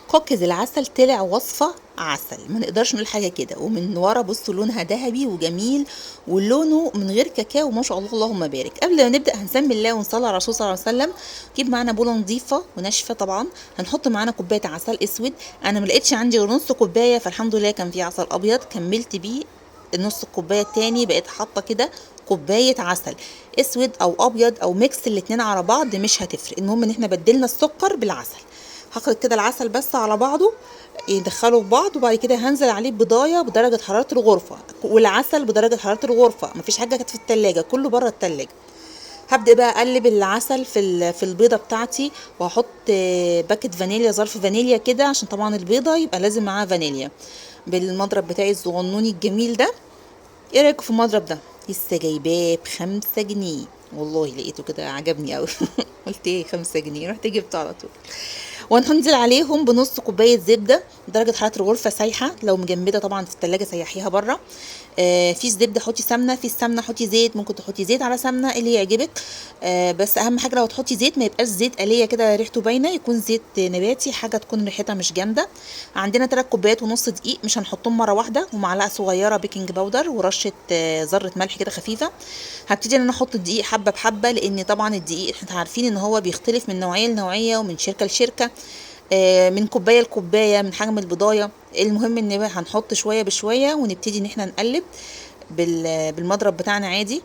كوكيز العسل طلع وصفة عسل، ما نقدرش نقول حاجة كده. ومن ورا بصوا لونها ذهبي وجميل، ولونه من غير كاكاو ما شاء الله اللهم بارك. قبل ما نبدأ هنسمي الله ونصلي على الرسول صلى الله عليه وسلم. نجيب معانا بولة نظيفة وناشفة طبعا، هنحط معانا كوباية عسل اسود. انا ما لقيتش عندي غير نص كوباية، فالحمد لله كان في عسل ابيض كملت بيه النص الكوباية التاني. بقيت حاطة كده كوباية عسل اسود او ابيض او ميكس الاتنين على بعض مش هتفرق، المهم ان احنا بدلنا السكر بالعسل. هخلط كده العسل بس على بعضه يدخله في بعض، وبعد كده هنزل عليه ببضايه بدرجه حراره الغرفه، والعسل بدرجه حراره الغرفه، مفيش حاجه كانت في التلاجة، كله بره التلاجة. هبدأ بقى اقلب العسل في البيضه بتاعتي، وهحط باكت فانيليا، ظرف فانيليا كده، عشان طبعا البيضه يبقى لازم معاها فانيليا، بالمضرب بتاعي الصغنوني الجميل ده. ايه رايكم في المضرب ده؟ لسه جايباه ب5 جنيه، والله لقيته كده عجبني قوي. قلت ايه 5 جنيه، رحت جبته على طول. وهننزل عليهم بنص كوبايه زبده درجه حراره الغرفه سايحه، لو مجمده طبعا في التلاجة سيحيها بره. في زبده حطي سمنه، في السمنه حطي زيت، ممكن تحطي زيت على سمنه اللي يعجبك. بس اهم حاجه لو تحطي زيت ما يبقاش زيت آلية كده ريحته باينه، يكون زيت نباتي، حاجه تكون ريحتها مش جامده. عندنا 3 كوبايات ونص دقيق، مش هنحطهم مره واحده، ومعلقه صغيره بيكنج باودر، ورشه ذره ملح كده خفيفه. هبتدي ان انا احط الدقيق حبه بحبه، لان طبعا الدقيق احنا عارفين ان هو بيختلف من نوعيه لنوعيه ومن شركه لشركه، من كوبايه لكوبايه، من حجم البضايه. المهم ان هنحط شويه بشويه، ونبتدي ان احنا نقلب بالمضرب بتاعنا عادي.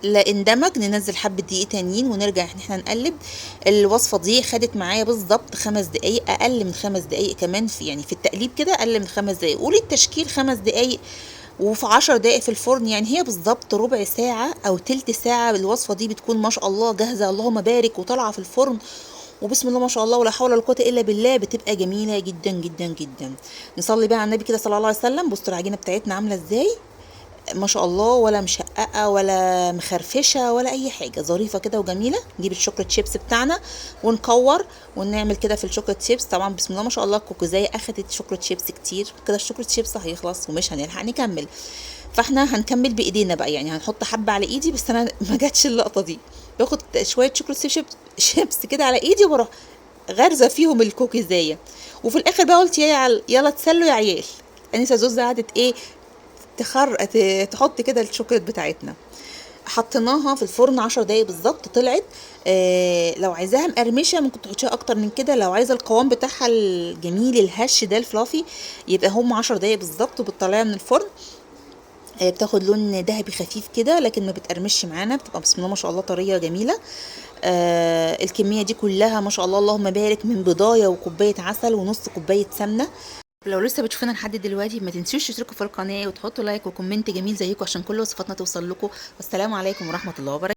لا اندمج ننزل حبه دقيق تانيين، ونرجع ان احنا نقلب. الوصفه دي خدت معايا بالظبط 5 دقايق، اقل من 5 دقايق كمان، في التقليب كده اقل من 5 دقايق، قولي التشكيل 5 دقايق، وفي 10 دقايق في الفرن. يعني هي بالظبط ربع ساعة أو تلت ساعة. الوصفة دي بتكون ما شاء الله جاهزة اللهم بارك، وطالعة في الفرن وبسم الله ما شاء الله ولا حول ولا قوة إلا بالله، بتبقى جميلة جدا جدا جدا. نصلي بقى على النبي كده صلى الله عليه وسلم. بصوا العجينة بتاعتنا عاملة ازاي، ما شاء الله، ولا مشققه ولا مخرفشه ولا اي حاجه، ظريفه كده وجميله. نجيب الشوكليت شيبس بتاعنا ونكور ونعمل كده في الشوكليت شيبس. طبعا بسم الله ما شاء الله الكوكوزايه اخدت شوكليت شيبس كتير كده، الشوكليت شيبس هيخلص ومش هنلحق نكمل، فاحنا هنكمل بايدينا بقى. يعني هنحط حبه على ايدي، بس انا ما جاتش اللقطه دي. باخد شويه شوكليت شيبس كده على ايدي، واروح غارزه فيهم الكوكيزايه. وفي الاخر بقى قلت يلا تسلوا يا عيال. انسه زوزة قعدت ايه تحط كده الشوكولات بتاعتنا. حطيناها في الفرن 10 دقايق بالظبط، طلعت. لو عايزاها مقرمشه ممكن تحطيها اكتر من كده، لو عايزه القوام بتاعها الجميل الهش ده الفلافي، يبقى هم 10 دقايق بالظبط وبتطلعيها من الفرن. بتاخد لون ذهبي خفيف كده، لكن ما بتقرمش معانا، بتبقى بسم الله ما شاء الله طريه جميله. الكميه دي كلها ما شاء الله اللهم بارك، من بضايه وكوبايه عسل ونص كوبايه سمنه. لو لسه بتشوفونا لحد دلوقتي ما تنسوش تشتركوا في القناه وتحطوا لايك وكومنت جميل زيكم، عشان كل وصفاتنا توصل لكم. والسلام عليكم ورحمه الله وبركاته.